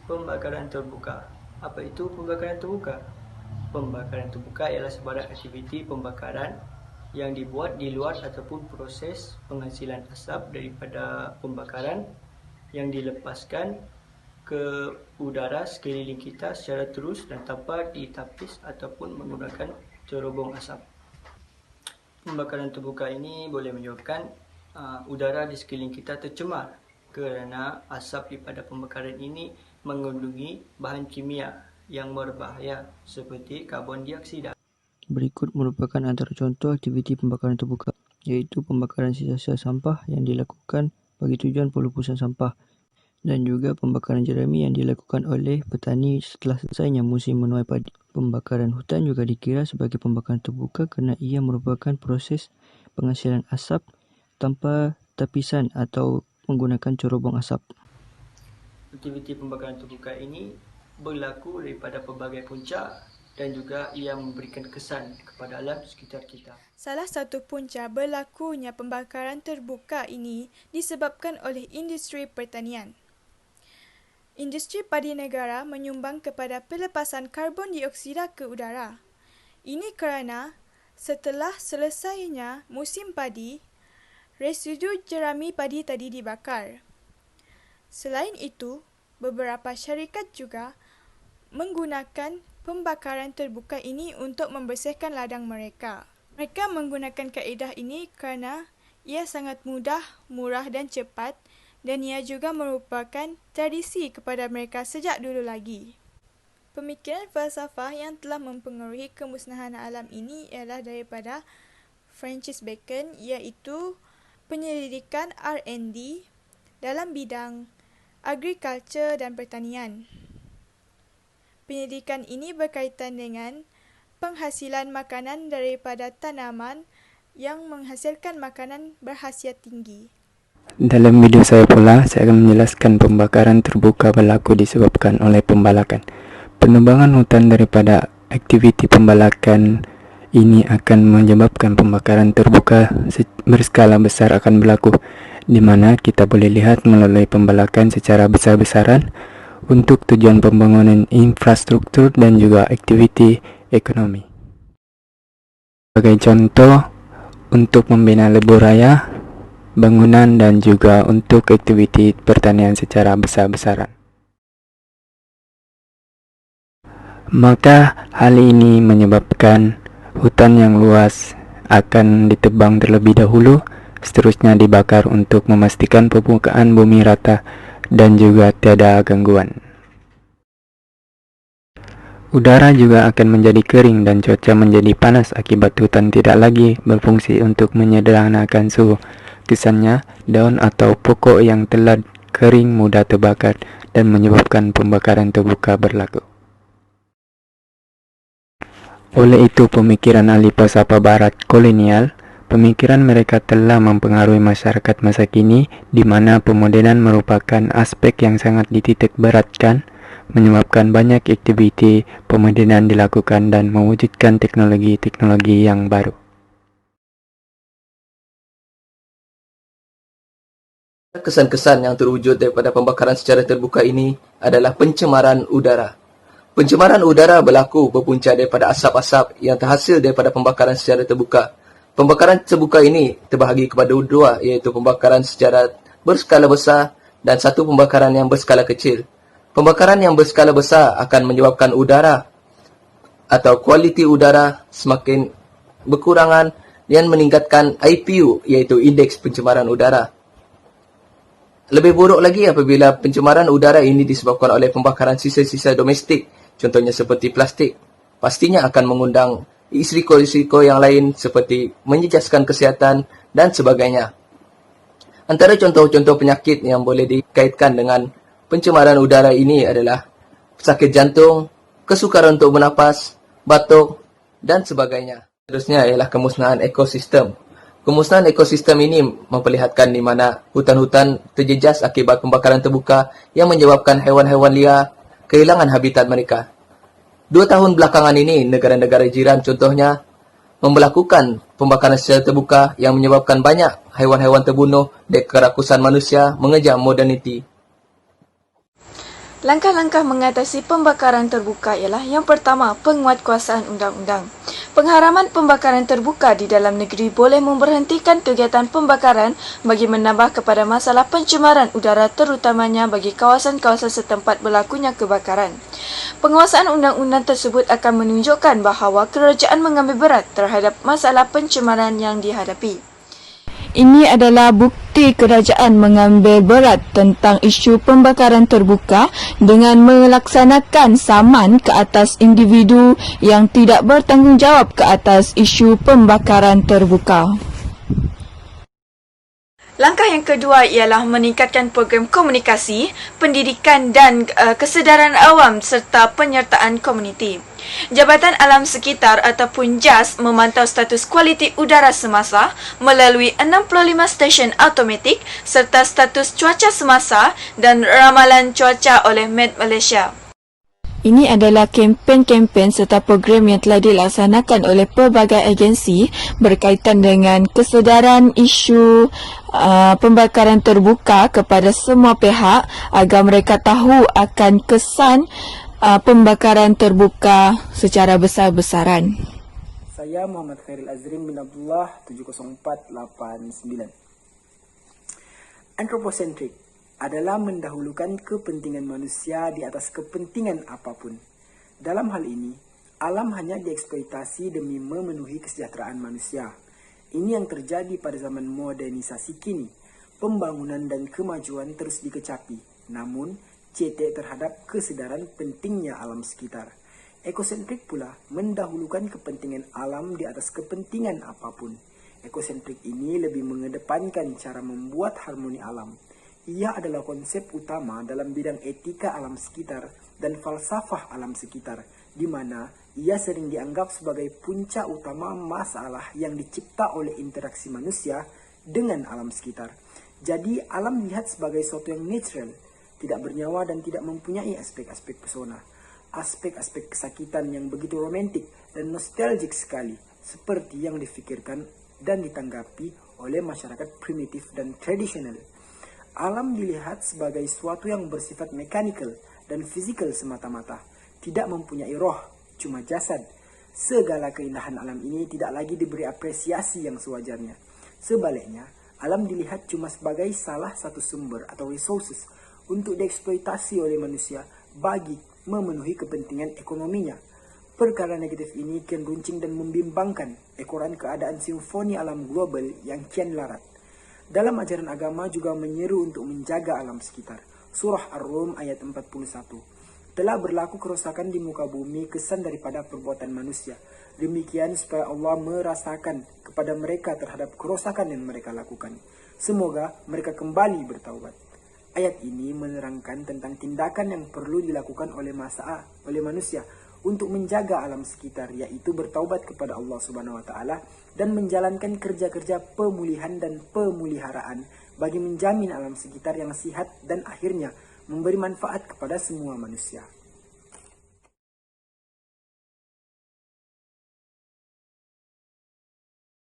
Pembakaran terbuka. Apa itu pembakaran terbuka? Pembakaran terbuka ialah sebarang aktiviti pembakaran yang dibuat di luar ataupun proses penghasilan asap daripada pembakaran yang dilepaskan ke udara sekeliling kita secara terus dan tanpa ditapis ataupun menggunakan cerobong asap. Pembakaran terbuka ini boleh menyebabkan udara di sekeliling kita tercemar kerana asap daripada pembakaran ini mengandungi bahan kimia yang berbahaya seperti karbon dioksida. Berikut merupakan antara contoh aktiviti pembakaran terbuka, iaitu pembakaran sisa-sisa sampah yang dilakukan bagi tujuan pelepasan sampah dan juga pembakaran jerami yang dilakukan oleh petani setelah selesainya musim menuai padi. Pembakaran hutan juga dikira sebagai pembakaran terbuka kerana ia merupakan proses penghasilan asap tanpa tapisan atau menggunakan cerobong asap. Aktiviti pembakaran terbuka ini berlaku daripada pelbagai punca dan juga ia memberikan kesan kepada alam sekitar kita. Salah satu punca berlakunya pembakaran terbuka ini disebabkan oleh industri pertanian. Industri padi negara menyumbang kepada pelepasan karbon dioksida ke udara. Ini kerana setelah selesainya musim padi, residu jerami padi tadi dibakar. Selain itu, beberapa syarikat juga menggunakan pembakaran terbuka ini untuk membersihkan ladang mereka. Mereka menggunakan kaedah ini kerana ia sangat mudah, murah dan cepat dan ia juga merupakan tradisi kepada mereka sejak dulu lagi. Pemikiran falsafah yang telah mempengaruhi kemusnahan alam ini ialah daripada Francis Bacon, iaitu penyelidikan R&D dalam bidang agriculture dan pertanian. Penyelidikan ini berkaitan dengan penghasilan makanan daripada tanaman yang menghasilkan makanan berkhasiat tinggi. Dalam video saya pula, saya akan menjelaskan pembakaran terbuka berlaku disebabkan oleh pembalakan. Penebangan hutan daripada aktiviti pembalakan ini akan menyebabkan pembakaran terbuka berskala besar akan berlaku, di mana kita boleh lihat melalui pembalakan secara besar-besaran untuk tujuan pembangunan infrastruktur dan juga aktiviti ekonomi. Sebagai contoh, untuk membina lebuh raya, bangunan dan juga untuk aktiviti pertanian secara besar-besaran. Maka hal ini menyebabkan hutan yang luas akan ditebang terlebih dahulu, seterusnya dibakar untuk memastikan permukaan bumi rata dan juga tiada gangguan. Udara juga akan menjadi kering dan cuaca menjadi panas akibat hutan tidak lagi berfungsi untuk menyederhanakan suhu. Kesannya, daun atau pokok yang telah kering mudah terbakar dan menyebabkan pembakaran terbuka berlaku. Oleh itu, pemikiran ahli falsafah barat kolonial, pemikiran mereka telah mempengaruhi masyarakat masa kini, di mana pemodenan merupakan aspek yang sangat dititik beratkan, menyebabkan banyak aktiviti pemodenan dilakukan dan mewujudkan teknologi-teknologi yang baru. Kesan-kesan yang terwujud daripada pembakaran secara terbuka ini adalah pencemaran udara. Pencemaran udara berlaku berpunca daripada asap-asap yang terhasil daripada pembakaran secara terbuka. Pembakaran terbuka ini terbahagi kepada dua, iaitu pembakaran secara berskala besar dan satu pembakaran yang berskala kecil. Pembakaran yang berskala besar akan menyebabkan udara atau kualiti udara semakin berkurangan dan meningkatkan IPU, iaitu indeks pencemaran udara. Lebih buruk lagi apabila pencemaran udara ini disebabkan oleh pembakaran sisa-sisa domestik, contohnya seperti plastik. Pastinya akan mengundang risiko-risiko yang lain seperti menjejaskan kesihatan dan sebagainya. Antara contoh-contoh penyakit yang boleh dikaitkan dengan pencemaran udara ini adalah sakit jantung, kesukaran untuk bernapas, batuk dan sebagainya. Seterusnya ialah kemusnahan ekosistem. Kemusnahan ekosistem ini memperlihatkan di mana hutan-hutan terjejas akibat pembakaran terbuka yang menyebabkan haiwan-haiwan liar kehilangan habitat mereka. 2 tahun belakangan ini, negara-negara jiran contohnya melakukan pembakaran secara terbuka yang menyebabkan banyak haiwan-haiwan terbunuh dan kerakusan manusia mengejar moderniti. Langkah-langkah mengatasi pembakaran terbuka ialah yang pertama, penguatkuasaan undang-undang. Pengharaman pembakaran terbuka di dalam negeri boleh memberhentikan kegiatan pembakaran bagi menambah kepada masalah pencemaran udara terutamanya bagi kawasan-kawasan setempat berlakunya kebakaran. Penguasaan undang-undang tersebut akan menunjukkan bahawa kerajaan mengambil berat terhadap masalah pencemaran yang dihadapi. Ini adalah bukti kerajaan mengambil berat tentang isu pembakaran terbuka dengan melaksanakan saman ke atas individu yang tidak bertanggungjawab ke atas isu pembakaran terbuka. Langkah yang kedua ialah meningkatkan program komunikasi, pendidikan dan kesedaran awam serta penyertaan komuniti. Jabatan Alam Sekitar ataupun JAS memantau status kualiti udara semasa melalui 65 stesen automatik serta status cuaca semasa dan ramalan cuaca oleh Met Malaysia. Ini adalah kempen-kempen serta program yang telah dilaksanakan oleh pelbagai agensi berkaitan dengan kesedaran isu pembakaran terbuka kepada semua pihak agar mereka tahu akan kesan pembakaran terbuka secara besar-besaran. Saya Muhammad Khairil Azrin bin Abdullah 70489. Anthropocentric adalah mendahulukan kepentingan manusia di atas kepentingan apapun. Dalam hal ini, alam hanya dieksploitasi demi memenuhi kesejahteraan manusia. Ini yang terjadi pada zaman modernisasi kini. Pembangunan dan kemajuan terus dikecapi, namun cetek terhadap kesedaran pentingnya alam sekitar. Ekosentrik pula mendahulukan kepentingan alam di atas kepentingan apapun. Ekosentrik ini lebih mengedepankan cara membuat harmoni alam. Ia adalah konsep utama dalam bidang etika alam sekitar dan falsafah alam sekitar, di mana ia sering dianggap sebagai puncak utama masalah yang dicipta oleh interaksi manusia dengan alam sekitar. Jadi, alam dilihat sebagai sesuatu yang natural, tidak bernyawa dan tidak mempunyai aspek-aspek pesona. Aspek-aspek kesakitan yang begitu romantik dan nostalgic sekali, seperti yang difikirkan dan ditanggapi oleh masyarakat primitif dan tradisional. Alam dilihat sebagai sesuatu yang bersifat mekanikal dan fisikal semata-mata, tidak mempunyai roh, cuma jasad. Segala keindahan alam ini tidak lagi diberi apresiasi yang sewajarnya. Sebaliknya, alam dilihat cuma sebagai salah satu sumber atau resources untuk dieksploitasi oleh manusia bagi memenuhi kepentingan ekonominya. Perkara negatif ini kian runcing dan membimbangkan ekoran keadaan simfoni alam global yang kian larat. Dalam ajaran agama juga menyeru untuk menjaga alam sekitar. Surah Ar-Rum ayat 41. Telah berlaku kerosakan di muka bumi kesan daripada perbuatan manusia. Demikian supaya Allah merasakan kepada mereka terhadap kerosakan yang mereka lakukan. Semoga mereka kembali bertaubat. Ayat ini menerangkan tentang tindakan yang perlu dilakukan oleh manusia untuk menjaga alam sekitar, yaitu bertaubat kepada Allah Subhanahu wa taala dan menjalankan kerja-kerja pemulihan dan pemeliharaan bagi menjamin alam sekitar yang sihat dan akhirnya memberi manfaat kepada semua manusia.